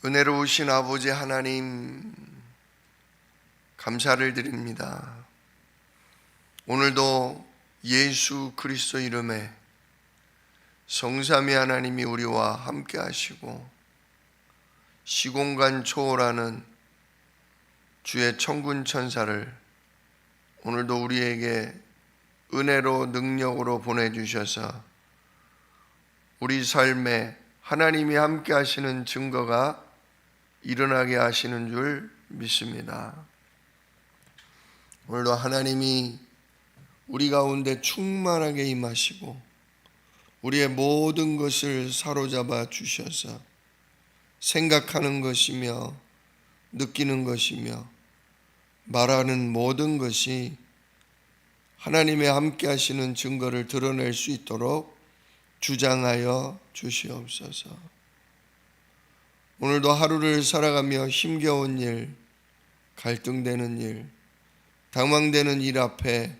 은혜로우신 아버지 하나님, 감사를 드립니다. 오늘도 예수 그리스도 이름에 성삼위 하나님이 우리와 함께 하시고 시공간 초월하는 주의 천군 천사를 오늘도 우리에게 은혜로 능력으로 보내주셔서 우리 삶에 하나님이 함께 하시는 증거가 일어나게 하시는 줄 믿습니다. 오늘도 하나님이 우리 가운데 충만하게 임하시고 우리의 모든 것을 사로잡아 주셔서 생각하는 것이며 느끼는 것이며 말하는 모든 것이 하나님의 함께 하시는 증거를 드러낼 수 있도록 주장하여 주시옵소서. 오늘도 하루를 살아가며 힘겨운 일, 갈등되는 일, 당황되는 일 앞에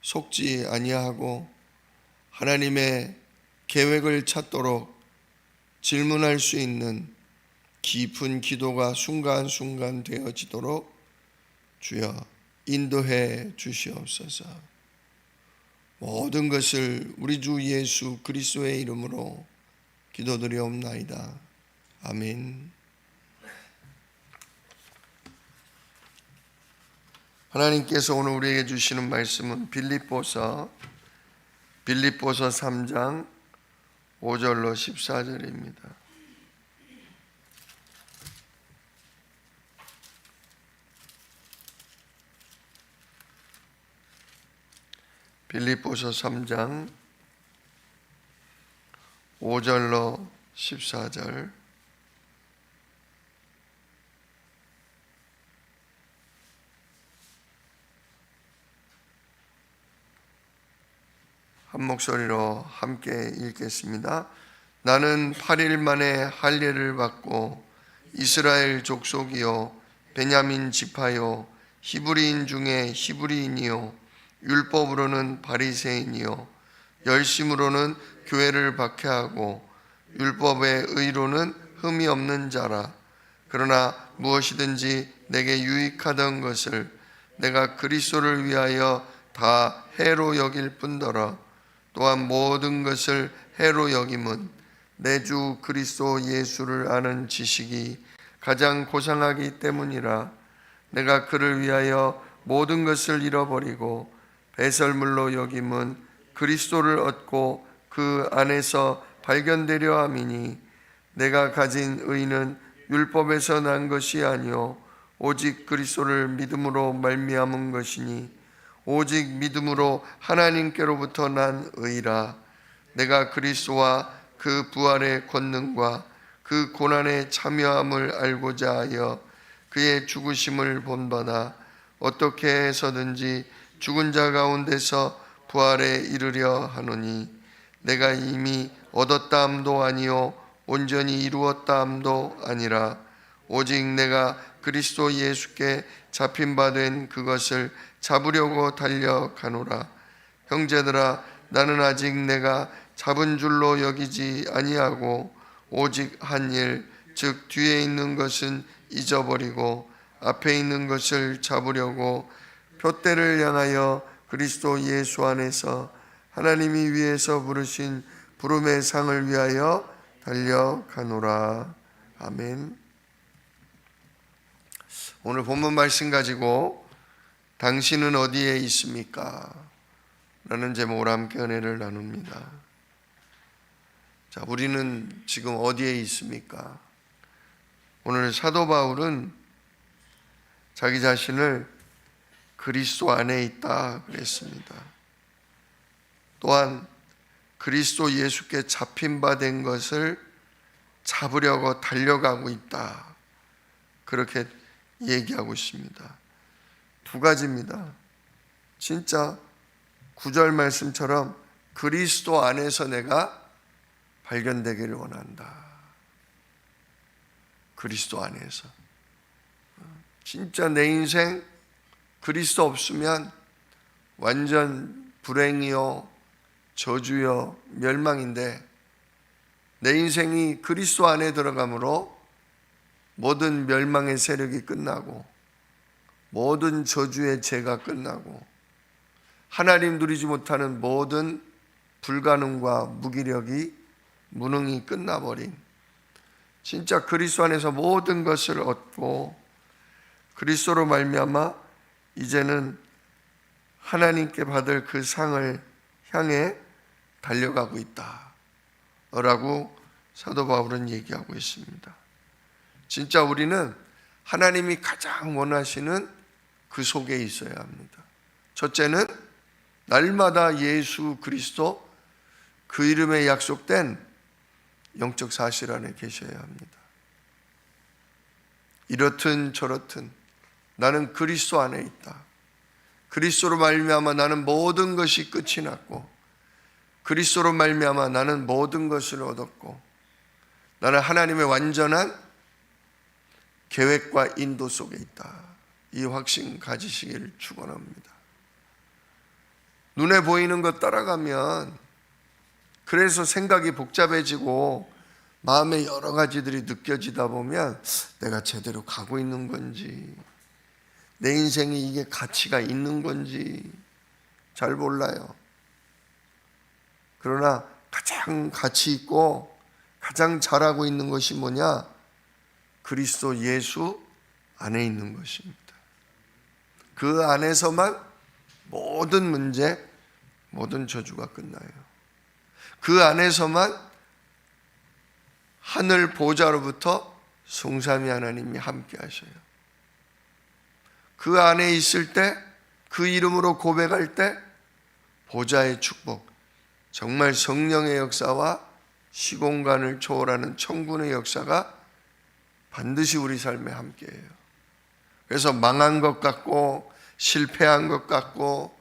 속지 아니하고 하나님의 계획을 찾도록 질문할 수 있는 깊은 기도가 순간순간 되어지도록 주여 인도해 주시옵소서. 모든 것을 우리 주 예수 그리스도의 이름으로 기도드리옵나이다. 아멘. 하나님께서 오늘 우리에게 주시는 말씀은 빌립보서 3장 5절로 14절입니다. 빌립보서 3장 5절로 14절. 한 목소리로 함께 읽겠습니다. 나는 8일 만에 할례를 받고 이스라엘 족속이요 베냐민 지파요 히브리인 중에 히브리인이요 율법으로는 바리새인이요 열심으로는 교회를 박해하고 율법의 의로는 흠이 없는 자라. 그러나 무엇이든지 내게 유익하던 것을 내가 그리스도를 위하여 다 해로 여길 뿐더러 또한 모든 것을 해로 여김은 내 주 그리스도 예수를 아는 지식이 가장 고상하기 때문이라. 내가 그를 위하여 모든 것을 잃어버리고 배설물로 여김은 그리스도를 얻고 그 안에서 발견되려 함이니 내가 가진 의는 율법에서 난 것이 아니요 오직 그리스도를 믿음으로 말미암은 것이니 오직 믿음으로 하나님께로부터 난 의라. 내가 그리스도와 그 부활의 권능과 그 고난의 참여함을 알고자 하여 그의 죽으심을 본받아 어떻게 해서든지 죽은 자 가운데서 부활에 이르려 하노니 내가 이미 얻었다 함도 아니요 온전히 이루었다 함도 아니라 오직 내가 그리스도 예수께 잡힌 바 된 그것을 잡으려고 달려가노라. 형제들아, 나는 아직 내가 잡은 줄로 여기지 아니하고 오직 한 일, 즉 뒤에 있는 것은 잊어버리고 앞에 있는 것을 잡으려고 표대를 향하여 그리스도 예수 안에서 하나님이 위에서 부르신 부름의 상을 위하여 달려가노라. 아멘. 오늘 본문 말씀 가지고 당신은 어디에 있습니까? 라는 제목으로 함께 은혜를 나눕니다. 자, 우리는 지금 어디에 있습니까? 오늘 사도 바울은 자기 자신을 그리스도 안에 있다 그랬습니다. 또한 그리스도 예수께 잡힌 바 된 것을 잡으려고 달려가고 있다. 그렇게 얘기하고 있습니다. 두 가지입니다. 진짜 9절 말씀처럼 그리스도 안에서 내가 발견되기를 원한다. 그리스도 안에서. 진짜 내 인생 그리스도 없으면 완전 불행이요, 저주요, 멸망인데 내 인생이 그리스도 안에 들어가므로 모든 멸망의 세력이 끝나고 모든 저주의 죄가 끝나고 하나님 누리지 못하는 모든 불가능과 무기력이 무능이 끝나버린 진짜 그리스도 안에서 모든 것을 얻고 그리스도로 말미암아 이제는 하나님께 받을 그 상을 향해 달려가고 있다 라고 사도 바울은 얘기하고 있습니다. 진짜 우리는 하나님이 가장 원하시는 그 속에 있어야 합니다. 첫째는 날마다 예수 그리스도 그 이름에 약속된 영적 사실 안에 계셔야 합니다. 이렇든 저렇든 나는 그리스도 안에 있다. 그리스도로 말미암아 나는 모든 것이 끝이 났고 그리스도로 말미암아 나는 모든 것을 얻었고 나는 하나님의 완전한 계획과 인도 속에 있다. 이 확신 가지시기를 축원합니다. 눈에 보이는 것 따라가면 그래서 생각이 복잡해지고 마음에 여러 가지들이 느껴지다 보면 내가 제대로 가고 있는 건지 내 인생에 이게 가치가 있는 건지 잘 몰라요. 그러나 가장 가치 있고 가장 잘하고 있는 것이 뭐냐? 그리스도 예수 안에 있는 것입니다. 그 안에서만 모든 문제, 모든 저주가 끝나요. 그 안에서만 하늘 보좌로부터 성삼위 하나님이 함께 하셔요. 그 안에 있을 때, 그 이름으로 고백할 때 보좌의 축복, 정말 성령의 역사와 시공간을 초월하는 천군의 역사가 반드시 우리 삶에 함께해요. 그래서 망한 것 같고 실패한 것 같고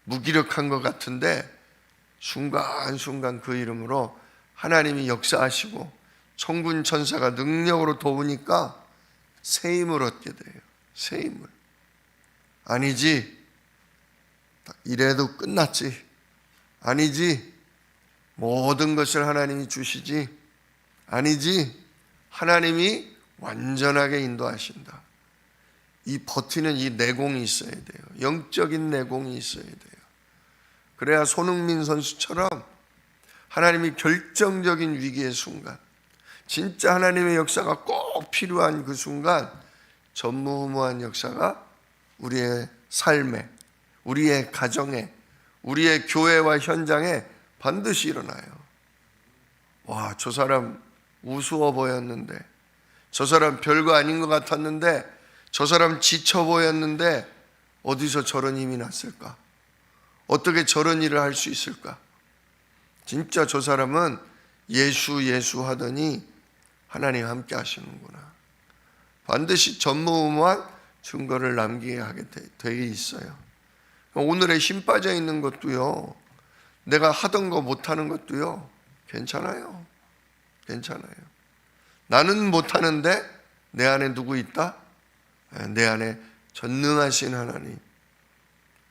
무기력한 것 같은데 순간순간 그 이름으로 하나님이 역사하시고 천군 천사가 능력으로 도우니까 새 힘을 얻게 돼요. 새 힘을. 아니지, 이래도 끝났지. 아니지, 모든 것을 하나님이 주시지. 아니지, 하나님이 완전하게 인도하신다. 이 버티는 이 내공이 있어야 돼요. 영적인 내공이 있어야 돼요. 그래야 손흥민 선수처럼 하나님이 결정적인 위기의 순간, 진짜 하나님의 역사가 꼭 필요한 그 순간 전무후무한 역사가 우리의 삶에, 우리의 가정에, 우리의 교회와 현장에 반드시 일어나요. 와, 저 사람 우스워 보였는데, 저 사람 별거 아닌 것 같았는데, 저 사람 지쳐 보였는데 어디서 저런 힘이 났을까? 어떻게 저런 일을 할 수 있을까? 진짜 저 사람은 예수 하더니 하나님 함께 하시는구나. 반드시 전무후무한 증거를 남기게 하게 돼 있어요. 오늘의 힘 빠져 있는 것도요, 내가 하던 거 못하는 것도요, 괜찮아요. 괜찮아요. 나는 못하는데 내 안에 누구 있다? 내 안에 전능하신 하나님,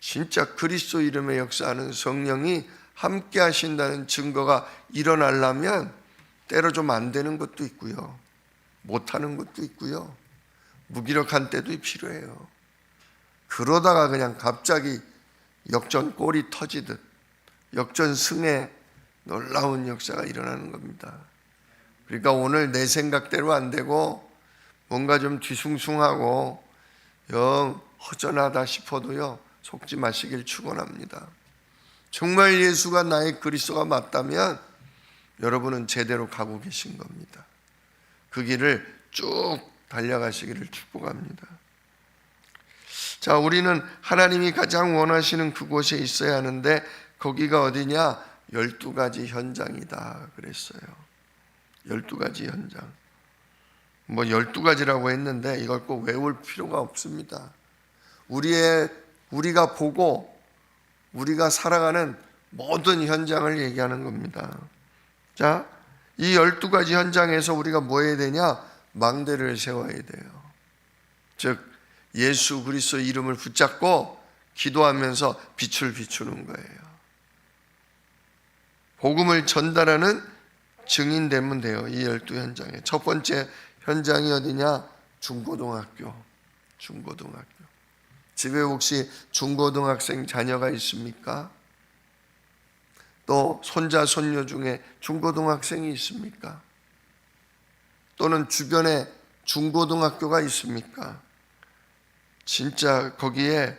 진짜 그리스도 이름의 역사하는 성령이 함께 하신다는 증거가 일어나려면 때로 좀 안 되는 것도 있고요, 못하는 것도 있고요, 무기력한 때도 필요해요. 그러다가 그냥 갑자기 역전골이 터지듯 역전승의 놀라운 역사가 일어나는 겁니다. 그러니까 오늘 내 생각대로 안 되고 뭔가 좀 뒤숭숭하고 영 허전하다 싶어도요, 속지 마시길 축원합니다. 정말 예수가 나의 그리스도가 맞다면 여러분은 제대로 가고 계신 겁니다. 그 길을 쭉 달려가시기를 축복합니다. 자, 우리는 하나님이 가장 원하시는 그곳에 있어야 하는데 거기가 어디냐? 12가지 현장이다 그랬어요. 12가지 현장. 뭐 12가지라고 했는데 이걸 꼭 외울 필요가 없습니다. 우리가 보고 우리가 살아가는 모든 현장을 얘기하는 겁니다. 자, 이 12가지 현장에서 우리가 뭐 해야 되냐? 망대를 세워야 돼요. 즉 예수 그리스도 이름을 붙잡고 기도하면서 빛을 비추는 거예요. 복음을 전달하는 증인 되면 돼요. 이 12현장에 첫 번째 현장이 어디냐? 중고등학교. 집에 혹시 중고등학생 자녀가 있습니까? 또 손자 손녀 중에 중고등학생이 있습니까? 또는 주변에 중고등학교가 있습니까? 진짜 거기에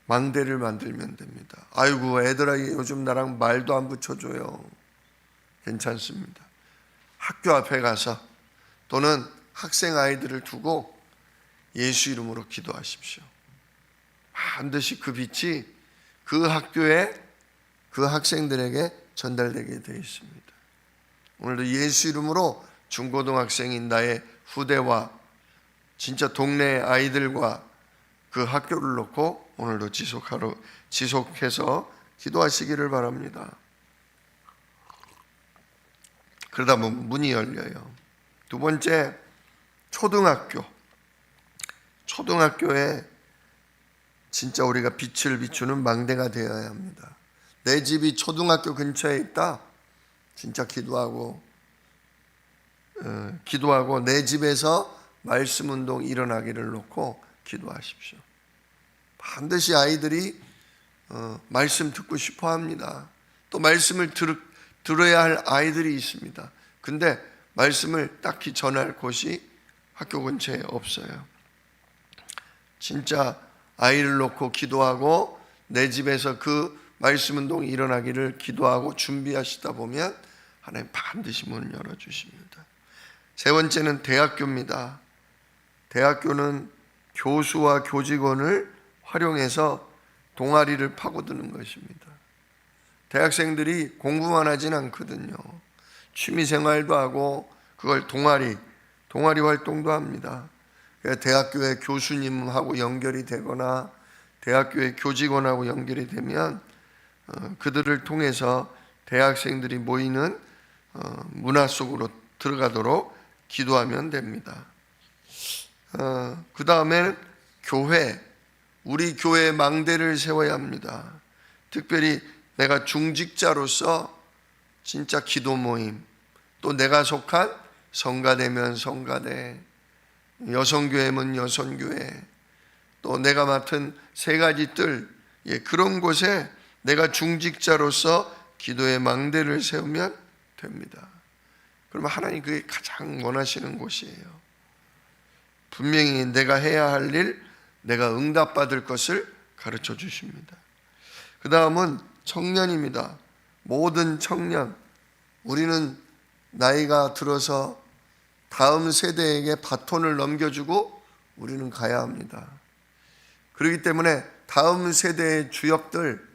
망대를 만들면 됩니다. 아이고, 애들아 요즘 나랑 말도 안 붙여줘요. 괜찮습니다. 학교 앞에 가서 또는 학생 아이들을 두고 예수 이름으로 기도하십시오. 반드시 그 빛이 그 학교에 그 학생들에게 전달되게 되어 있습니다. 오늘도 예수 이름으로 중고등학생인 나의 후대와 진짜 동네 아이들과 그 학교를 놓고 오늘도 지속해서 기도하시기를 바랍니다. 그러다 보면 문이 열려요. 두 번째, 초등학교에 진짜 우리가 빛을 비추는 망대가 되어야 합니다. 내 집이 초등학교 근처에 있다. 진짜 기도하고 내 집에서 말씀 운동 일어나기를 놓고 기도하십시오. 반드시 아이들이 말씀 듣고 싶어 합니다. 또 말씀을 들어야 할 아이들이 있습니다. 근데 말씀을 딱히 전할 곳이 학교 근처에 없어요. 진짜 아이를 놓고 기도하고 내 집에서 그 말씀 운동이 일어나기를 기도하고 준비하시다 보면 하나님 반드시 문을 열어주십니다. 세 번째는 대학교입니다. 대학교는 교수와 교직원을 활용해서 동아리를 파고드는 것입니다. 대학생들이 공부만 하진 않거든요. 취미생활도 하고 그걸 동아리 활동도 합니다. 대학교의 교수님하고 연결이 되거나 대학교의 교직원하고 연결이 되면 그들을 통해서 대학생들이 모이는 문화 속으로 들어가도록 기도하면 됩니다. 그 다음에 우리 교회의 망대를 세워야 합니다. 특별히 내가 중직자로서 진짜 기도 모임, 또 내가 속한 성가대면 성가대, 여성교회면 여성교회, 또 내가 맡은 세 가지 뜰, 그런 곳에 내가 중직자로서 기도의 망대를 세우면 됩니다. 그러면 하나님 그게 가장 원하시는 곳이에요. 분명히 내가 해야 할 일, 내가 응답받을 것을 가르쳐 주십니다. 그 다음은 청년입니다. 모든 청년, 우리는 나이가 들어서 다음 세대에게 바톤을 넘겨주고 우리는 가야 합니다. 그렇기 때문에 다음 세대의 주역들,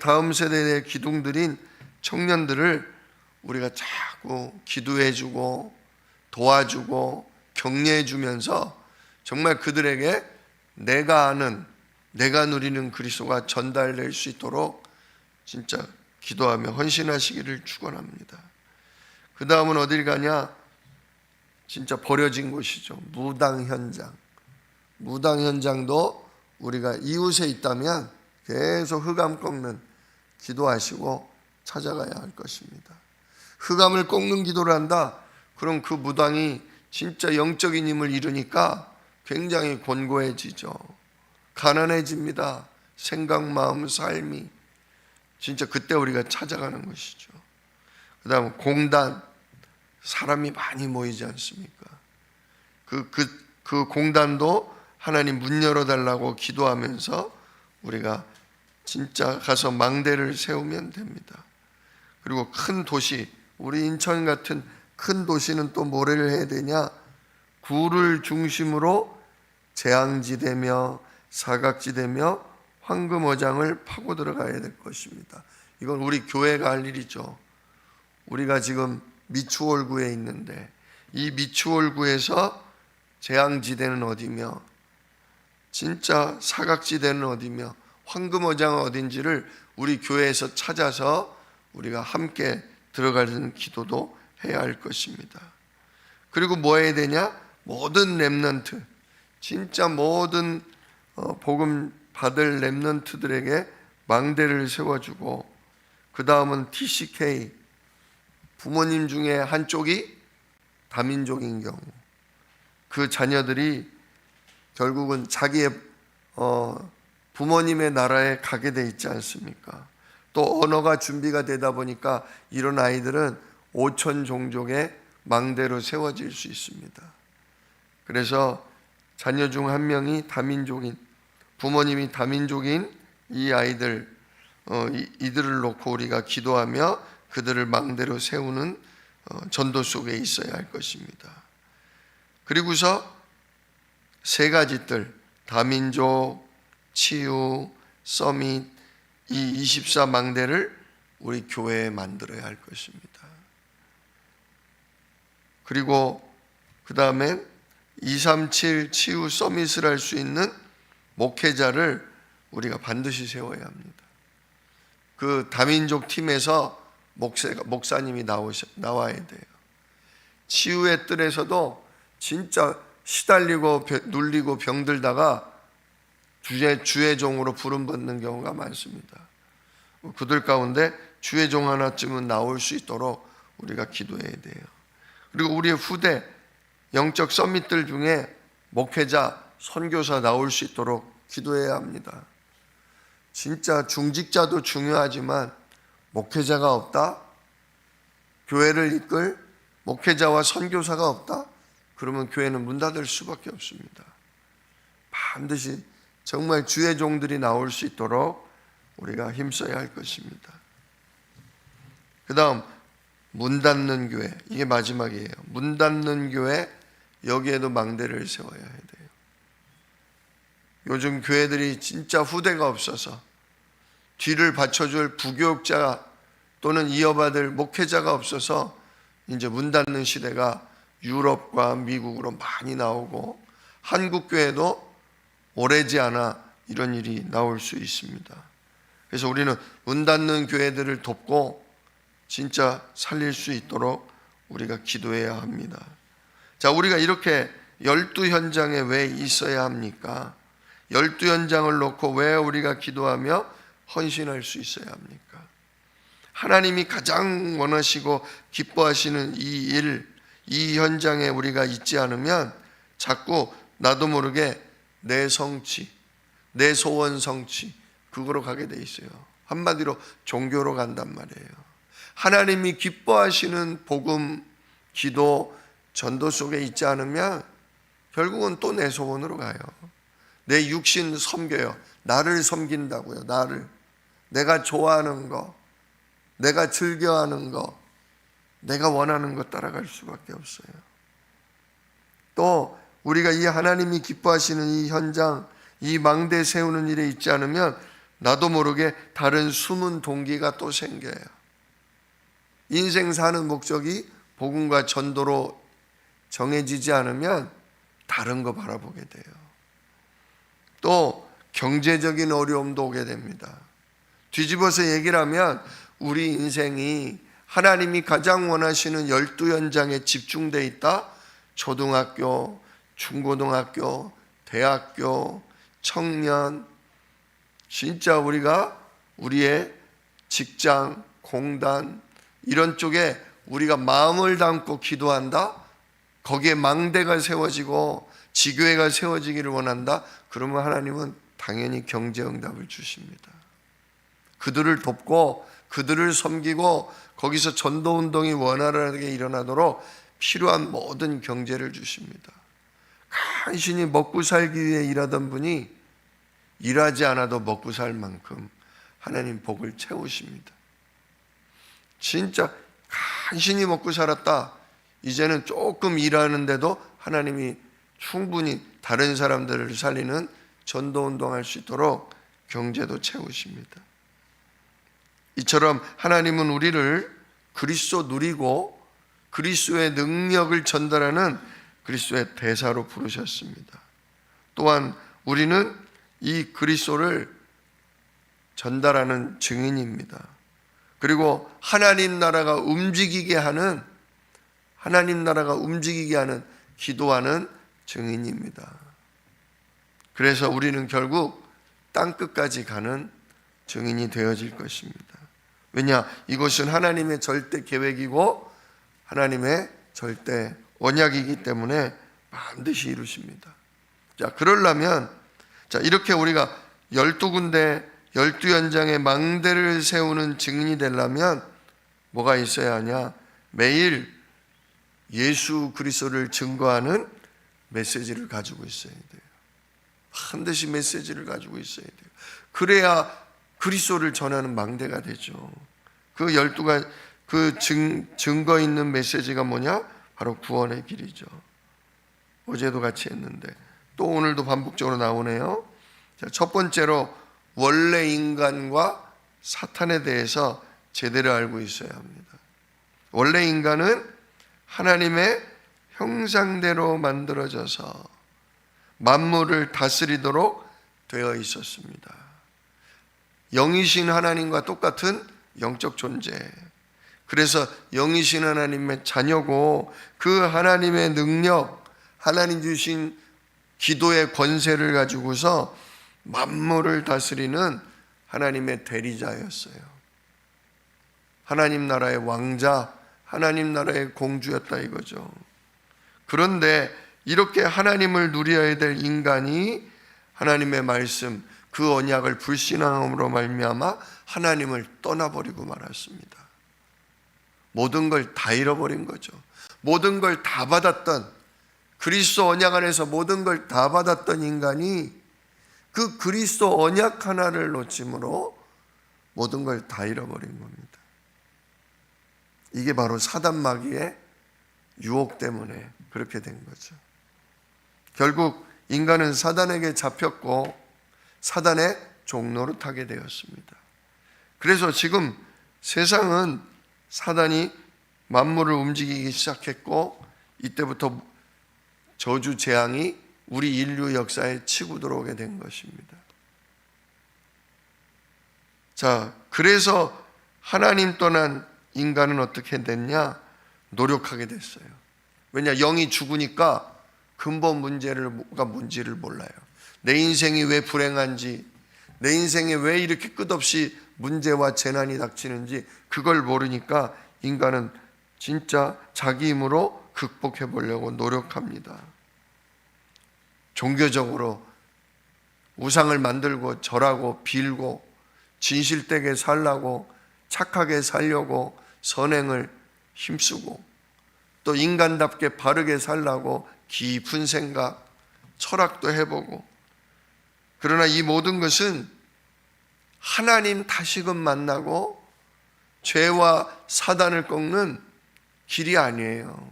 다음 세대의 기둥들인 청년들을 우리가 자꾸 기도해주고 도와주고 격려해주면서 정말 그들에게 내가 아는, 내가 누리는 그리스도가 전달될 수 있도록 진짜 기도하며 헌신하시기를 축원합니다. 그 다음은 어딜 가냐? 진짜 버려진 곳이죠. 무당 현장도 우리가 이웃에 있다면 계속 흑암 꺾는 기도하시고 찾아가야 할 것입니다. 흑암을 꺾는 기도를 한다. 그럼 그 무당이 진짜 영적인 힘을 잃으니까 굉장히 곤고해지죠. 가난해집니다. 생각, 마음, 삶이. 진짜 그때 우리가 찾아가는 것이죠. 그 다음 공단, 사람이 많이 모이지 않습니까? 그 공단도 하나님 문 열어달라고 기도하면서 우리가 진짜 가서 망대를 세우면 됩니다. 그리고 큰 도시, 우리 인천 같은 큰 도시는 또 뭐를 해야 되냐? 구를 중심으로 재앙지대며 사각지대며 황금어장을 파고 들어가야 될 것입니다. 이건 우리 교회가 할 일이죠. 우리가 지금 미추홀구에 있는데 이 미추홀구에서 재앙지대는 어디며 진짜 사각지대는 어디며 황금어장은 어딘지를 우리 교회에서 찾아서 우리가 함께 들어가는 기도도 해야 할 것입니다. 그리고 뭐 해야 되냐? 모든 렘넌트, 진짜 모든 복음 받을 렘넌트들에게 망대를 세워주고, 그 다음은 TCK, 부모님 중에 한쪽이 다민족인 경우, 그 자녀들이 결국은 자기의 부모님의 나라에 가게 돼 있지 않습니까? 또 언어가 준비가 되다 보니까 이런 아이들은 5천 종족의 망대로 세워질 수 있습니다. 그래서 자녀 중 한 명이 다민족인, 부모님이 다민족인 이 아이들, 이들을 놓고 우리가 기도하며 그들을 망대로 세우는 전도 속에 있어야 할 것입니다. 그리고서 세 가지 뜰, 다민족, 치유, 서밋, 이 24망대를 우리 교회에 만들어야 할 것입니다. 그리고 그 다음에 237 치유 서밋을 할 수 있는 목회자를 우리가 반드시 세워야 합니다. 그 다민족 팀에서 목사님이 나와야 돼요. 치유의 뜰에서도 진짜 시달리고 눌리고 병들다가 주의 종으로 부름받는 경우가 많습니다. 그들 가운데 주의 종 하나쯤은 나올 수 있도록 우리가 기도해야 돼요. 그리고 우리의 후대 영적 서밋들 중에 목회자, 선교사 나올 수 있도록 기도해야 합니다. 진짜 중직자도 중요하지만 목회자가 없다? 교회를 이끌 목회자와 선교사가 없다? 그러면 교회는 문 닫을 수밖에 없습니다. 반드시 정말 주의 종들이 나올 수 있도록 우리가 힘써야 할 것입니다. 그 다음 문 닫는 교회, 이게 마지막이에요. 문 닫는 교회, 여기에도 망대를 세워야 돼요. 요즘 교회들이 진짜 후대가 없어서 뒤를 받쳐줄 부교육자 또는 이어받을 목회자가 없어서 이제 문 닫는 시대가 유럽과 미국으로 많이 나오고 한국 교회도 오래지 않아 이런 일이 나올 수 있습니다. 그래서 우리는 문 닫는 교회들을 돕고 진짜 살릴 수 있도록 우리가 기도해야 합니다. 자, 우리가 이렇게 12현장에 왜 있어야 합니까? 12현장을 놓고 왜 우리가 기도하며 헌신할 수 있어야 합니까? 하나님이 가장 원하시고 기뻐하시는 이 일, 이 현장에 우리가 있지 않으면 자꾸 나도 모르게 내 성취, 내 소원 성취, 그거로 가게 돼 있어요. 한마디로 종교로 간단 말이에요. 하나님이 기뻐하시는 복음, 기도, 전도 속에 있지 않으면 결국은 또 내 소원으로 가요. 내 육신 섬겨요. 나를 섬긴다고요. 나를. 내가 좋아하는 거, 내가 즐겨하는 거, 내가 원하는 거 따라갈 수밖에 없어요. 또 우리가 이 하나님이 기뻐하시는 이 현장, 이 망대 세우는 일에 있지 않으면 나도 모르게 다른 숨은 동기가 또 생겨요. 인생 사는 목적이 복음과 전도로 정해지지 않으면 다른 거 바라보게 돼요. 또 경제적인 어려움도 오게 됩니다. 뒤집어서 얘기를 하면 우리 인생이 하나님이 가장 원하시는 12현장에 집중되어 있다. 초등학교, 중고등학교, 대학교, 청년, 진짜 우리가 우리의 직장, 공단 이런 쪽에 우리가 마음을 담고 기도한다. 거기에 망대가 세워지고 지교회가 세워지기를 원한다. 그러면 하나님은 당연히 경제응답을 주십니다. 그들을 돕고 그들을 섬기고 거기서 전도운동이 원활하게 일어나도록 필요한 모든 경제를 주십니다. 간신히 먹고 살기 위해 일하던 분이 일하지 않아도 먹고 살 만큼 하나님 복을 채우십니다. 진짜 간신히 먹고 살았다. 이제는 조금 일하는데도 하나님이 충분히 다른 사람들을 살리는 전도운동할 수 있도록 경제도 채우십니다. 이처럼 하나님은 우리를 그리스도 누리고 그리스도의 능력을 전달하는 그리스도의 대사로 부르셨습니다. 또한 우리는 이 그리스도를 전달하는 증인입니다. 그리고 하나님 나라가 움직이게 하는 기도하는 증인입니다. 그래서 우리는 결국 땅끝까지 가는 증인이 되어질 것입니다. 왜냐? 이것은 하나님의 절대 계획이고 하나님의 절대 언약이기 때문에 반드시 이루십니다. 자, 그러려면 이렇게 우리가 12군데 12연장의 망대를 세우는 증인이 되려면 뭐가 있어야 하냐? 매일 예수 그리스도를 증거하는 메시지를 가지고 있어야 돼요. 반드시 메시지를 가지고 있어야 돼요. 그래야 그리스도를 전하는 망대가 되죠. 그 12가지 그 증거 있는 메시지가 뭐냐? 바로 구원의 길이죠. 어제도 같이 했는데 또 오늘도 반복적으로 나오네요. 자, 첫 번째로 원래 인간과 사탄에 대해서 제대로 알고 있어야 합니다. 원래 인간은 하나님의 형상대로 만들어져서 만물을 다스리도록 되어 있었습니다. 영이신 하나님과 똑같은 영적 존재. 그래서 영이신 하나님의 자녀고 그 하나님의 능력, 하나님 주신 기도의 권세를 가지고서 만물을 다스리는 하나님의 대리자였어요. 하나님 나라의 왕자, 하나님 나라의 공주였다 이거죠. 그런데 이렇게 하나님을 누려야 될 인간이 하나님의 말씀, 그 언약을 불신앙함으로 말미암아 하나님을 떠나버리고 말았습니다. 모든 걸 다 잃어버린 거죠. 모든 걸 다 받았던, 그리스도 언약 안에서 모든 걸 다 받았던 인간이 그 그리스도 언약 하나를 놓침으로 모든 걸 다 잃어버린 겁니다. 이게 바로 사단 마귀의 유혹 때문에 그렇게 된 거죠. 결국 인간은 사단에게 잡혔고 사단의 종로를 타게 되었습니다. 그래서 지금 세상은 사단이 만물을 움직이기 시작했고 이때부터 저주 재앙이 우리 인류 역사에 치고 들어오게 된 것입니다. 자, 그래서 하나님 떠난 인간은 어떻게 됐냐? 노력하게 됐어요. 왜냐? 영이 죽으니까 근본 문제가 뭔지를 몰라요. 내 인생이 왜 불행한지, 내 인생에 왜 이렇게 끝없이 문제와 재난이 닥치는지 그걸 모르니까 인간은 진짜 자기 힘으로 극복해 보려고 노력합니다. 종교적으로 우상을 만들고 절하고 빌고 진실되게 살라고 착하게 살려고 선행을 힘쓰고 또 인간답게 바르게 살라고 깊은 생각, 철학도 해보고 그러나 이 모든 것은 하나님 다시금 만나고 죄와 사단을 꺾는 길이 아니에요.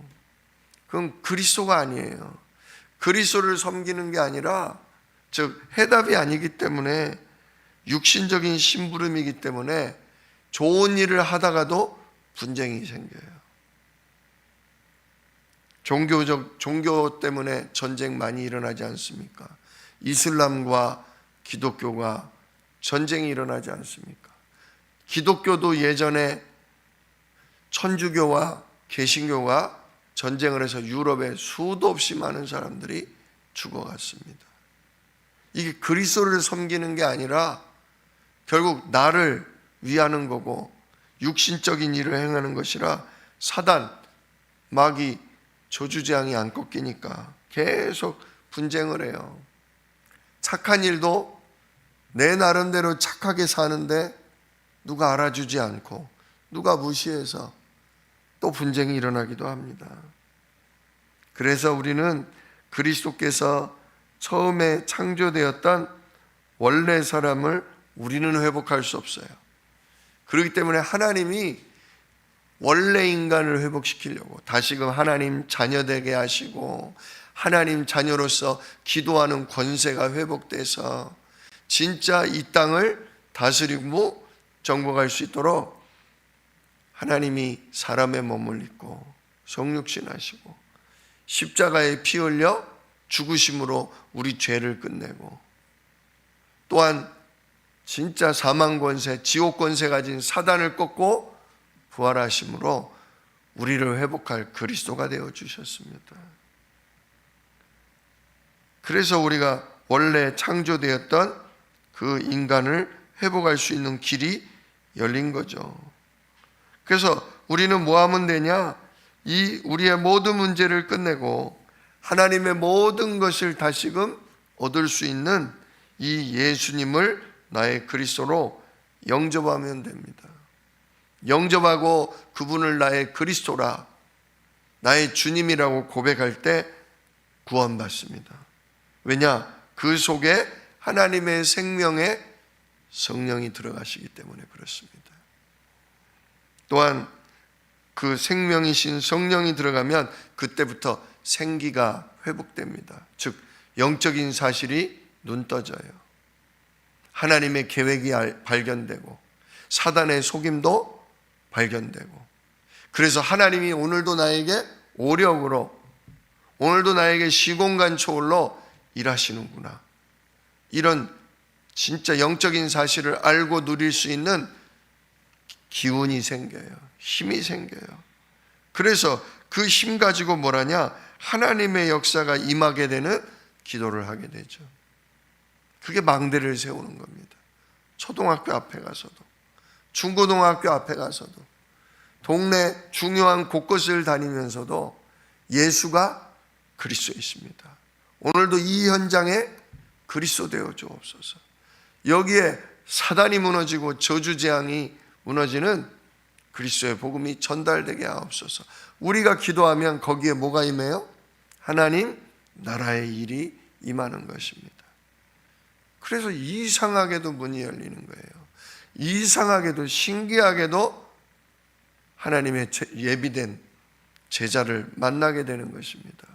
그건 그리스도가 아니에요. 그리스도를 섬기는 게 아니라 즉 해답이 아니기 때문에 육신적인 심부름이기 때문에 좋은 일을 하다가도 분쟁이 생겨요. 종교 때문에 전쟁 많이 일어나지 않습니까? 이슬람과 기독교가 전쟁이 일어나지 않습니까? 기독교도 예전에 천주교와 개신교가 전쟁을 해서 유럽에 수도 없이 많은 사람들이 죽어갔습니다. 이게 그리스도를 섬기는 게 아니라 결국 나를 위하는 거고 육신적인 일을 행하는 것이라 사단, 마귀, 저주재앙이 안 꺾이니까 계속 분쟁을 해요. 착한 일도 내 나름대로 착하게 사는데 누가 알아주지 않고 누가 무시해서 또 분쟁이 일어나기도 합니다. 그래서 우리는 그리스도께서 처음에 창조되었던 원래 사람을 우리는 회복할 수 없어요. 그렇기 때문에 하나님이 원래 인간을 회복시키려고 다시금 하나님 자녀되게 하시고 하나님 자녀로서 기도하는 권세가 회복돼서 진짜 이 땅을 다스리고 정복할 수 있도록 하나님이 사람의 몸을 입고 성육신하시고 십자가에 피 흘려 죽으심으로 우리 죄를 끝내고 또한 진짜 사망 권세, 지옥 권세 가진 사단을 꺾고 부활하심으로 우리를 회복할 그리스도가 되어 주셨습니다. 그래서 우리가 원래 창조되었던 그 인간을 회복할 수 있는 길이 열린 거죠. 그래서 우리는 뭐 하면 되냐? 이 우리의 모든 문제를 끝내고 하나님의 모든 것을 다시금 얻을 수 있는 이 예수님을 나의 그리스도로 영접하면 됩니다. 영접하고 그분을 나의 그리스도라, 나의 주님이라고 고백할 때 구원받습니다. 왜냐? 그 속에 하나님의 생명의 성령이 들어가시기 때문에 그렇습니다. 또한 그 생명이신 성령이 들어가면 그때부터 생기가 회복됩니다. 즉 영적인 사실이 눈 떠져요. 하나님의 계획이 발견되고 사단의 속임도 발견되고, 그래서 하나님이 오늘도 나에게 오력으로, 오늘도 나에게 시공간 초월로 일하시는구나, 이런 진짜 영적인 사실을 알고 누릴 수 있는 기운이 생겨요. 힘이 생겨요. 그래서 그 힘 가지고 뭐라냐? 하나님의 역사가 임하게 되는 기도를 하게 되죠. 그게 망대를 세우는 겁니다. 초등학교 앞에 가서도, 중고등학교 앞에 가서도, 동네 중요한 곳곳을 다니면서도 예수가 그리스도에 있습니다. 오늘도 이 현장에 그리스도 되어 주옵소서. 여기에 사단이 무너지고 저주재앙이 무너지는 그리스도의 복음이 전달되게 하옵소서. 우리가 기도하면 거기에 뭐가 임해요? 하나님 나라의 일이 임하는 것입니다. 그래서 이상하게도 문이 열리는 거예요. 이상하게도, 신기하게도 하나님의 예비된 제자를 만나게 되는 것입니다.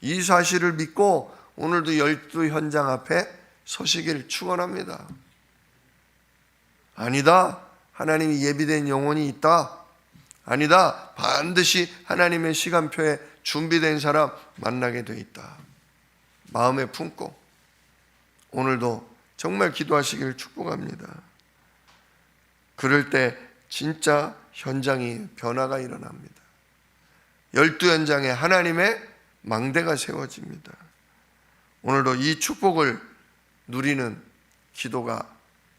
이 사실을 믿고 오늘도 12 현장 앞에 서시기를 축원합니다. 아니다, 하나님이 예비된 영혼이 있다. 아니다, 반드시 하나님의 시간표에 준비된 사람 만나게 돼 있다. 마음에 품고 오늘도 정말 기도하시기를 축복합니다. 그럴 때 진짜 현장이 변화가 일어납니다. 12 현장에 하나님의 망대가 세워집니다. 오늘도 이 축복을 누리는 기도가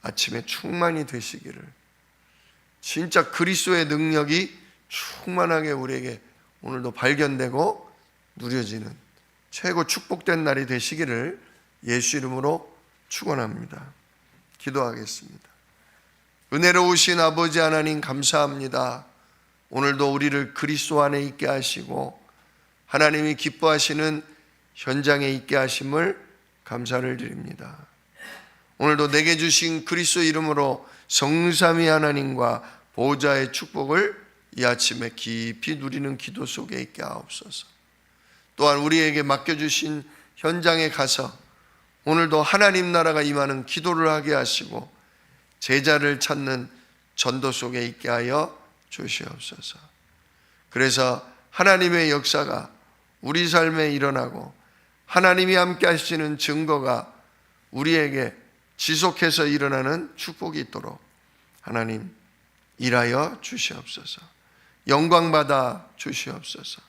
아침에 충만히 되시기를, 진짜 그리스도의 능력이 충만하게 우리에게 오늘도 발견되고 누려지는 최고 축복된 날이 되시기를 예수 이름으로 축원합니다. 기도하겠습니다. 은혜로우신 아버지 하나님 감사합니다. 오늘도 우리를 그리스도 안에 있게 하시고 하나님이 기뻐하시는 현장에 있게 하심을 감사를 드립니다. 오늘도 내게 주신 그리스도 이름으로 성삼위 하나님과 보호자의 축복을 이 아침에 깊이 누리는 기도 속에 있게 하옵소서. 또한 우리에게 맡겨주신 현장에 가서 오늘도 하나님 나라가 임하는 기도를 하게 하시고 제자를 찾는 전도 속에 있게 하여 주시옵소서. 그래서 하나님의 역사가 우리 삶에 일어나고 하나님이 함께 하시는 증거가 우리에게 지속해서 일어나는 축복이 있도록 하나님 일하여 주시옵소서. 영광받아 주시옵소서.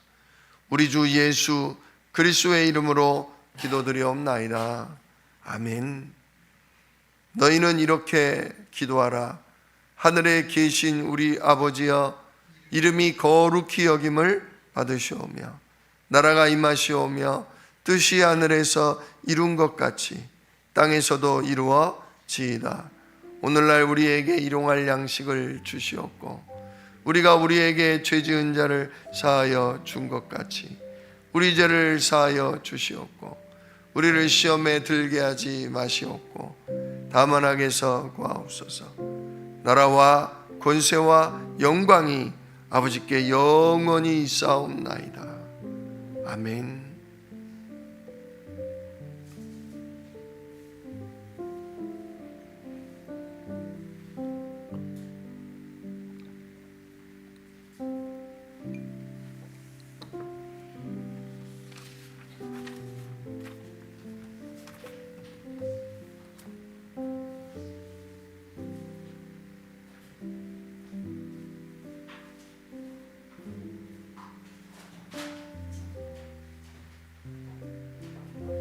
우리 주 예수 그리스도의 이름으로 기도드리옵나이다. 아멘. 너희는 이렇게 기도하라. 하늘에 계신 우리 아버지여, 이름이 거룩히 여김을 받으시오며 나라가 임하시오며 뜻이 하늘에서 이룬 것 같이 땅에서도 이루어지이다. 오늘날 우리에게 일용할 양식을 주시옵고 우리가 우리에게 죄 지은 자를 사하여 준 것 같이 우리 죄를 사하여 주시옵고 우리를 시험에 들게 하지 마시옵고 다만 악에서 구하옵소서. 나라와 권세와 영광이 아버지께 영원히 있사옵나이다. 아멘.